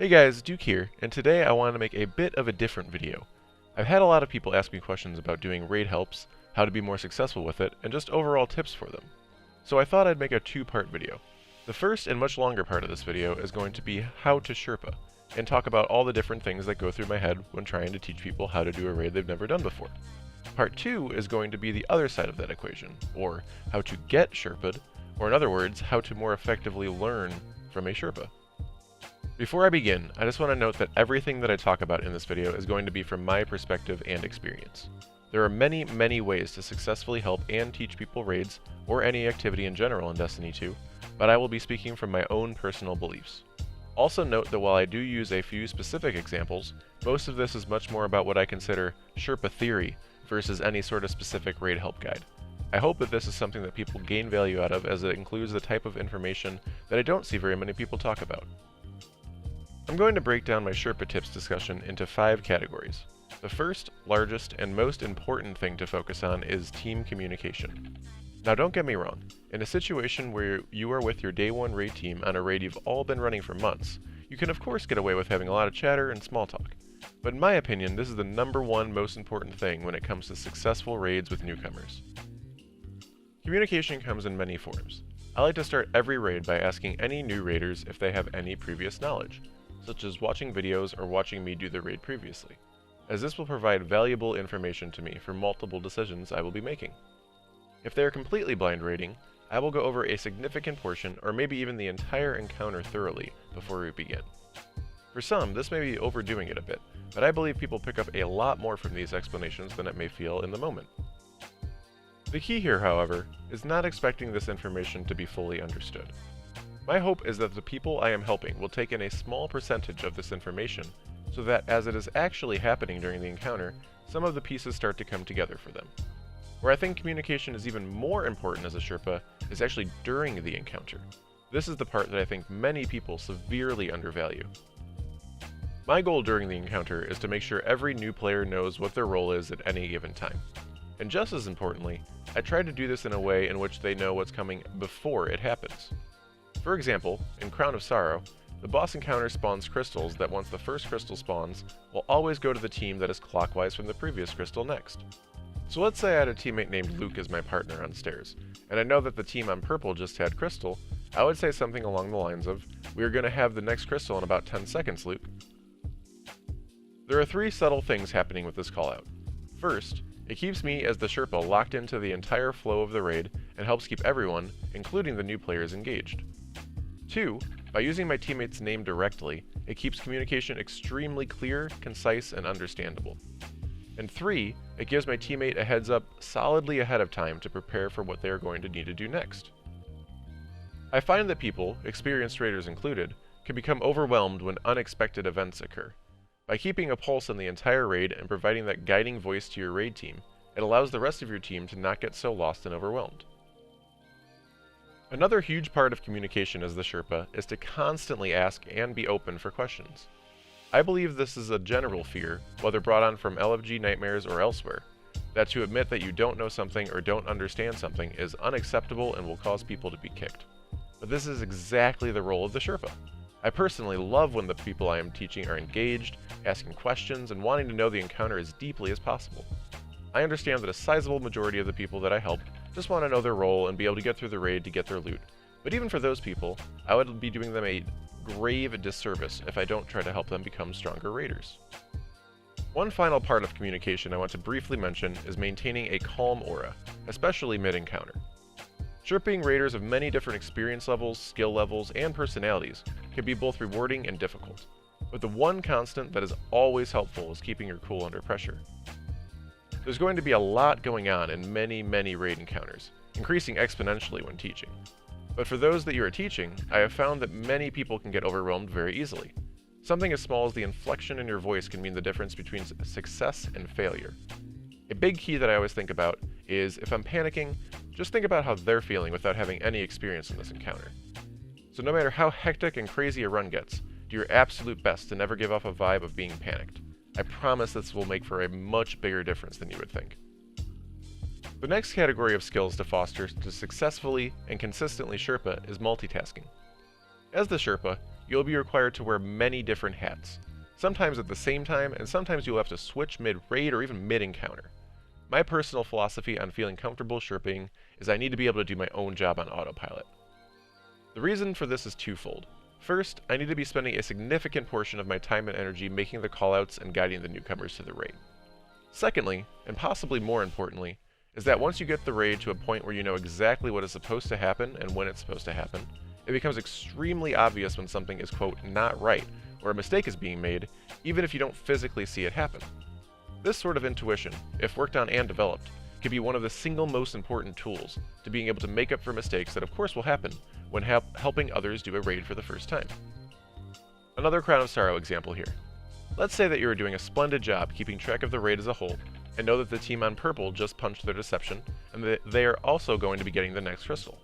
Hey guys, Duke here, and today I want to make a bit of a different video. I've had a lot of people ask me questions about doing raid helps, how to be more successful with it, and just overall tips for them. So I thought I'd make a two-part video. The first and much longer part of this video is going to be how to Sherpa, and talk about all the different things that go through my head when trying to teach people how to do a raid they've never done before. Part 2 is going to be the other side of that equation, or how to get Sherpa'd, or in other words, how to more effectively learn from a Sherpa. Before I begin, I just want to note that everything that I talk about in this video is going to be from my perspective and experience. There are many ways to successfully help and teach people raids, or any activity in general in Destiny 2, but I will be speaking from my own personal beliefs. Also note that while I do use a few specific examples, most of this is much more about what I consider Sherpa theory versus any sort of specific raid help guide. I hope that this is something that people gain value out of, as it includes the type of information that I don't see very many people talk about. I'm going to break down my Sherpa tips discussion into 5 categories. The first, largest, and most important thing to focus on is team communication. Now don't get me wrong, in a situation where you are with your day 1 raid team on a raid you've all been running for months, you can of course get away with having a lot of chatter and small talk. But in my opinion, this is the #1 most important thing when it comes to successful raids with newcomers. Communication comes in many forms. I like to start every raid by asking any new raiders if they have any previous knowledge, such as watching videos or watching me do the raid previously, as this will provide valuable information to me for multiple decisions I will be making. If they are completely blind raiding, I will go over a significant portion or maybe even the entire encounter thoroughly before we begin. For some, this may be overdoing it a bit, but I believe people pick up a lot more from these explanations than it may feel in the moment. The key here, however, is not expecting this information to be fully understood. My hope is that the people I am helping will take in a small percentage of this information, so that as it is actually happening during the encounter, some of the pieces start to come together for them. Where I think communication is even more important as a Sherpa is actually during the encounter. This is the part that I think many people severely undervalue. My goal during the encounter is to make sure every new player knows what their role is at any given time. And just as importantly, I try to do this in a way in which they know what's coming before it happens. For example, in Crown of Sorrow, the boss encounter spawns crystals that once the first crystal spawns, will always go to the team that is clockwise from the previous crystal next. So let's say I had a teammate named Luke as my partner on stairs, and I know that the team on purple just had crystal. I would say something along the lines of, "We are going to have the next crystal in about 10 seconds, Luke." There are 3 subtle things happening with this callout. First, it keeps me as the Sherpa locked into the entire flow of the raid and helps keep everyone, including the new players, engaged. 2, by using my teammate's name directly, it keeps communication extremely clear, concise, and understandable. And 3, it gives my teammate a heads up solidly ahead of time to prepare for what they are going to need to do next. I find that people, experienced raiders included, can become overwhelmed when unexpected events occur. By keeping a pulse on the entire raid and providing that guiding voice to your raid team, it allows the rest of your team to not get so lost and overwhelmed. Another huge part of communication as the Sherpa is to constantly ask and be open for questions. I believe this is a general fear, whether brought on from LFG nightmares or elsewhere, that to admit that you don't know something or don't understand something is unacceptable and will cause people to be kicked. But this is exactly the role of the Sherpa. I personally love when the people I am teaching are engaged, asking questions, and wanting to know the encounter as deeply as possible. I understand that a sizable majority of the people that I help just want to know their role and be able to get through the raid to get their loot. But even for those people, I would be doing them a grave disservice if I don't try to help them become stronger raiders. One final part of communication I want to briefly mention is maintaining a calm aura, especially mid-encounter. Sherping raiders of many different experience levels, skill levels, and personalities can be both rewarding and difficult. But the one constant that is always helpful is keeping your cool under pressure. There's going to be a lot going on in many raid encounters, increasing exponentially when teaching. But for those that you are teaching, I have found that many people can get overwhelmed very easily. Something as small as the inflection in your voice can mean the difference between success and failure. A big key that I always think about is, if I'm panicking, just think about how they're feeling without having any experience in this encounter. So no matter how hectic and crazy a run gets, do your absolute best to never give off a vibe of being panicked. I promise this will make for a much bigger difference than you would think. The next category of skills to foster to successfully and consistently Sherpa is multitasking. As the Sherpa, you'll be required to wear many different hats, sometimes at the same time, and sometimes you'll have to switch mid-raid or even mid-encounter. My personal philosophy on feeling comfortable sherping is I need to be able to do my own job on autopilot. The reason for this is twofold. First, I need to be spending a significant portion of my time and energy making the callouts and guiding the newcomers to the raid. Secondly, and possibly more importantly, is that once you get the raid to a point where you know exactly what is supposed to happen and when it's supposed to happen, it becomes extremely obvious when something is, quote, not right, or a mistake is being made, even if you don't physically see it happen. This sort of intuition, if worked on and developed, can be one of the single most important tools to being able to make up for mistakes that of course will happen when helping others do a raid for the first time. Another Crown of Sorrow example here. Let's say that you are doing a splendid job keeping track of the raid as a whole, and know that the team on purple just punched their deception, and that they are also going to be getting the next crystal.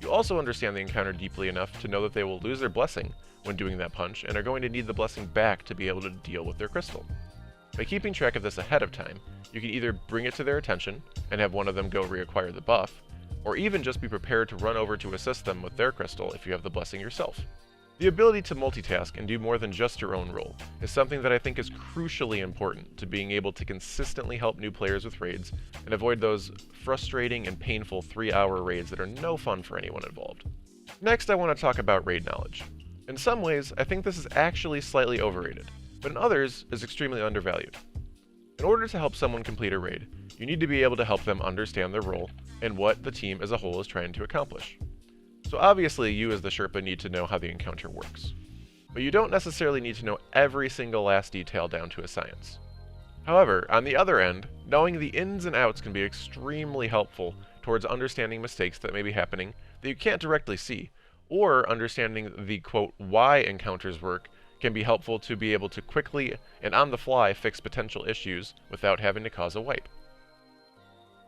You also understand the encounter deeply enough to know that they will lose their blessing when doing that punch, and are going to need the blessing back to be able to deal with their crystal. By keeping track of this ahead of time, you can either bring it to their attention and have one of them go reacquire the buff, or even just be prepared to run over to assist them with their crystal if you have the blessing yourself. The ability to multitask and do more than just your own role is something that I think is crucially important to being able to consistently help new players with raids and avoid those frustrating and painful 3-hour raids that are no fun for anyone involved. Next, I want to talk about raid knowledge. In some ways, I think this is actually slightly overrated, but in others is extremely undervalued. In order to help someone complete a raid, you need to be able to help them understand their role and what the team as a whole is trying to accomplish. So obviously you as the Sherpa need to know how the encounter works, but you don't necessarily need to know every single last detail down to a science. However, on the other end, knowing the ins and outs can be extremely helpful towards understanding mistakes that may be happening that you can't directly see, or understanding the, quote, why encounters work can be helpful to be able to quickly and on the fly fix potential issues without having to cause a wipe.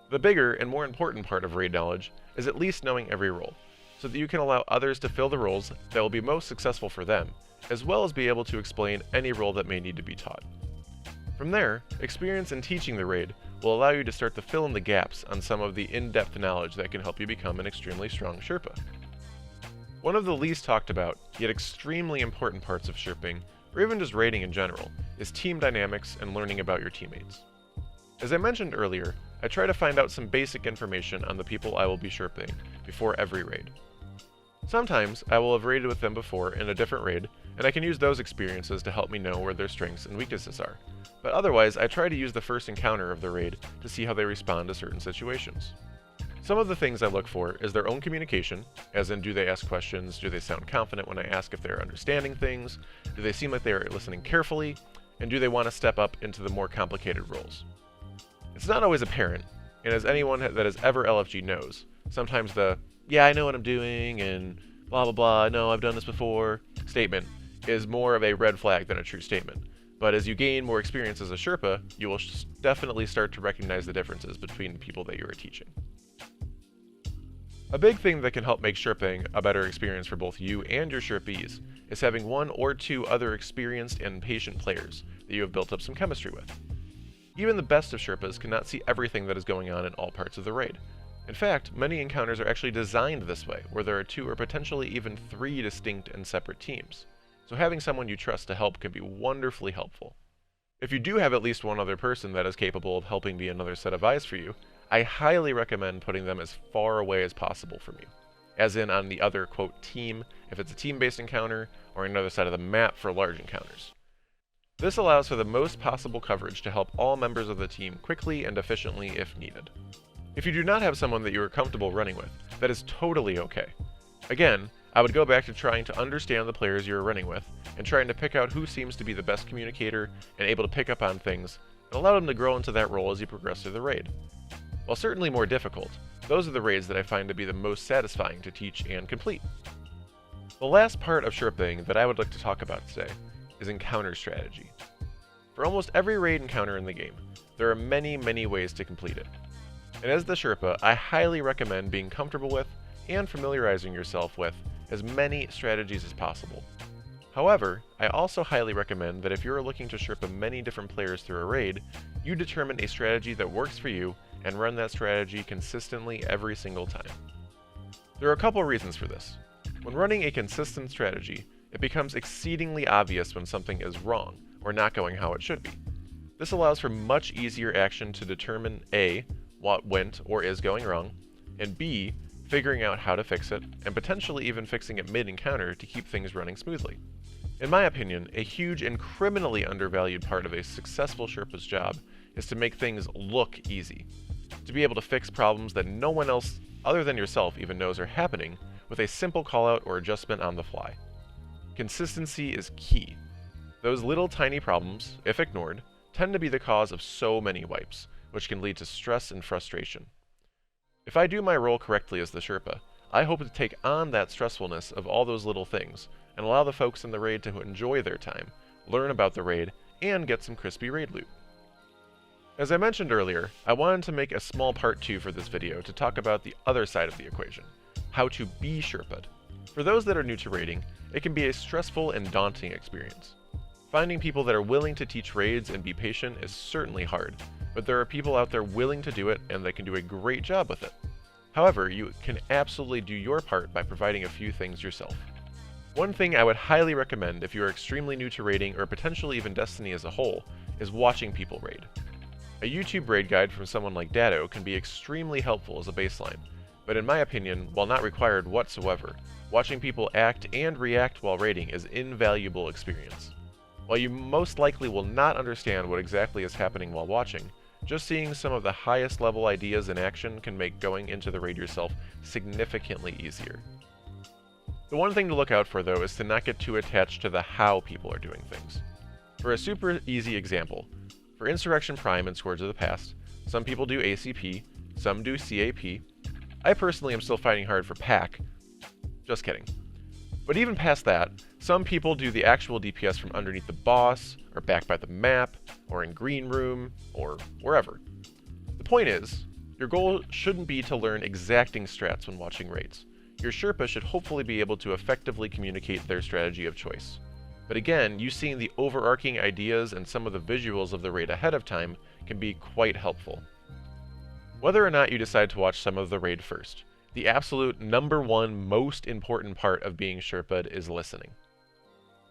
The bigger and more important part of raid knowledge is at least knowing every role, so that you can allow others to fill the roles that will be most successful for them, as well as be able to explain any role that may need to be taught. From there, experience in teaching the raid will allow you to start to fill in the gaps on some of the in-depth knowledge that can help you become an extremely strong Sherpa. One of the least talked about, yet extremely important parts of Sherping, or even just raiding in general, is team dynamics and learning about your teammates. As I mentioned earlier, I try to find out some basic information on the people I will be Sherping before every raid. Sometimes I will have raided with them before in a different raid, and I can use those experiences to help me know where their strengths and weaknesses are, but otherwise I try to use the first encounter of the raid to see how they respond to certain situations. Some of the things I look for is their own communication, as in do they ask questions, do they sound confident when I ask if they're understanding things, do they seem like they are listening carefully, and do they want to step up into the more complicated roles. It's not always apparent, and as anyone that has ever LFG knows, sometimes the, yeah, I know what I'm doing, and blah blah blah, no, I've done this before, statement is more of a red flag than a true statement. But as you gain more experience as a Sherpa, you will definitely start to recognize the differences between the people that you are teaching. A big thing that can help make Sherping a better experience for both you and your Sherpees is having one or two other experienced and patient players that you have built up some chemistry with. Even the best of Sherpas cannot see everything that is going on in all parts of the raid. In fact, many encounters are actually designed this way, where there are 2 or potentially even 3 distinct and separate teams. So having someone you trust to help can be wonderfully helpful. If you do have at least one other person that is capable of helping be another set of eyes for you, I highly recommend putting them as far away as possible from you, as in on the other, quote, team if it's a team-based encounter, or on another side of the map for large encounters. This allows for the most possible coverage to help all members of the team quickly and efficiently if needed. If you do not have someone that you are comfortable running with, that is totally okay. Again, I would go back to trying to understand the players you are running with, and trying to pick out who seems to be the best communicator and able to pick up on things, and allow them to grow into that role as you progress through the raid. While certainly more difficult, those are the raids that I find to be the most satisfying to teach and complete. The last part of Sherping that I would like to talk about today is encounter strategy. For almost every raid encounter in the game, there are many ways to complete it. And as the Sherpa, I highly recommend being comfortable with and familiarizing yourself with as many strategies as possible. However, I also highly recommend that if you're looking to Sherpa many different players through a raid, you determine a strategy that works for you and run that strategy consistently every single time. There are a couple reasons for this. When running a consistent strategy, it becomes exceedingly obvious when something is wrong or not going how it should be. This allows for much easier action to determine A, what went or is going wrong, and B, figuring out how to fix it, and potentially even fixing it mid-encounter to keep things running smoothly. In my opinion, a huge and criminally undervalued part of a successful Sherpa's job is to make things look easy. To be able to fix problems that no one else other than yourself even knows are happening with a simple callout or adjustment on the fly. Consistency is key. Those little tiny problems, if ignored, tend to be the cause of so many wipes, which can lead to stress and frustration. If I do my role correctly as the Sherpa, I hope to take on that stressfulness of all those little things and allow the folks in the raid to enjoy their time, learn about the raid, and get some crispy raid loot. As I mentioned earlier, I wanted to make a small part 2 for this video to talk about the other side of the equation, how to be Sherpa'd. For those that are new to raiding, it can be a stressful and daunting experience. Finding people that are willing to teach raids and be patient is certainly hard, but there are people out there willing to do it and that can do a great job with it. However, you can absolutely do your part by providing a few things yourself. One thing I would highly recommend if you are extremely new to raiding or potentially even Destiny as a whole is watching people raid. A YouTube raid guide from someone like Dado can be extremely helpful as a baseline, but in my opinion, while not required whatsoever, watching people act and react while raiding is an invaluable experience. While you most likely will not understand what exactly is happening while watching, just seeing some of the highest level ideas in action can make going into the raid yourself significantly easier. The one thing to look out for though is to not get too attached to the how people are doing things. For a super easy example, for Insurrection Prime and Scourge of the Past, some people do ACP, some do CAP. I personally am still fighting hard for PAC. Just kidding. But even past that, some people do the actual DPS from underneath the boss, or back by the map, or in green room, or wherever. The point is, your goal shouldn't be to learn exacting strats when watching raids. Your Sherpa should hopefully be able to effectively communicate their strategy of choice. But again, you seeing the overarching ideas and some of the visuals of the raid ahead of time can be quite helpful. Whether or not you decide to watch some of the raid first, the absolute #1 most important part of being Sherpa'd is listening.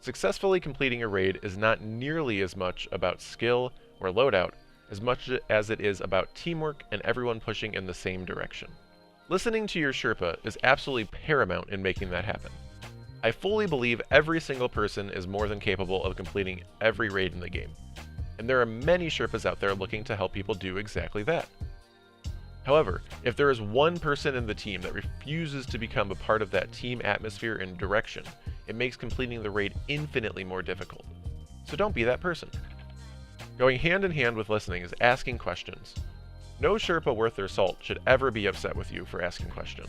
Successfully completing a raid is not nearly as much about skill or loadout as much as it is about teamwork and everyone pushing in the same direction. Listening to your Sherpa is absolutely paramount in making that happen. I fully believe every single person is more than capable of completing every raid in the game, and there are many Sherpas out there looking to help people do exactly that. However, if there is one person in the team that refuses to become a part of that team atmosphere and direction, it makes completing the raid infinitely more difficult. So don't be that person. Going hand in hand with listening is asking questions. No Sherpa worth their salt should ever be upset with you for asking questions.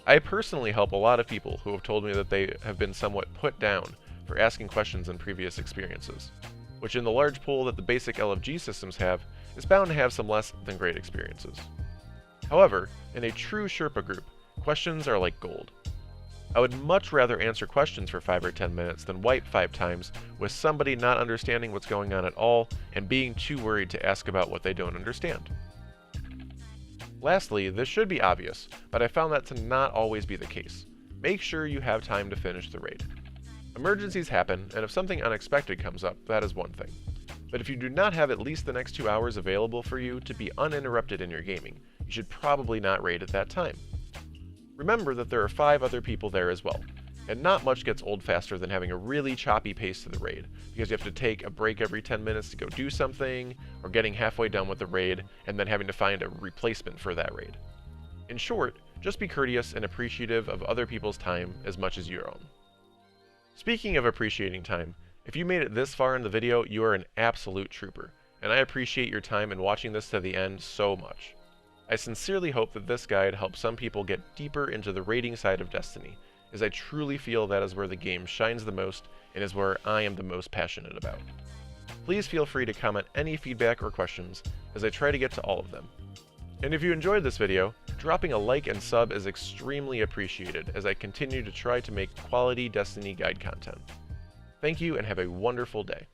I personally help a lot of people who have told me that they have been somewhat put down for asking questions in previous experiences, which in the large pool that the basic LFG systems have, is bound to have some less than great experiences. However, in a true Sherpa group, questions are like gold. I would much rather answer questions for 5 or 10 minutes than wipe 5 times with somebody not understanding what's going on at all and being too worried to ask about what they don't understand. Lastly, this should be obvious, but I found that to not always be the case. Make sure you have time to finish the raid. Emergencies happen, and if something unexpected comes up, that is one thing. But if you do not have at least the next 2 hours available for you to be uninterrupted in your gaming, you should probably not raid at that time. Remember that there are 5 other people there as well, and not much gets old faster than having a really choppy pace to the raid, because you have to take a break every 10 minutes to go do something, or getting halfway done with the raid, and then having to find a replacement for that raid. In short, just be courteous and appreciative of other people's time as much as your own. Speaking of appreciating time, if you made it this far in the video, you are an absolute trooper, and I appreciate your time in watching this to the end so much. I sincerely hope that this guide helps some people get deeper into the raiding side of Destiny, as I truly feel that is where the game shines the most and is where I am the most passionate about. Please feel free to comment any feedback or questions, as I try to get to all of them. And if you enjoyed this video, dropping a like and sub is extremely appreciated as I continue to try to make quality Destiny guide content. Thank you and have a wonderful day.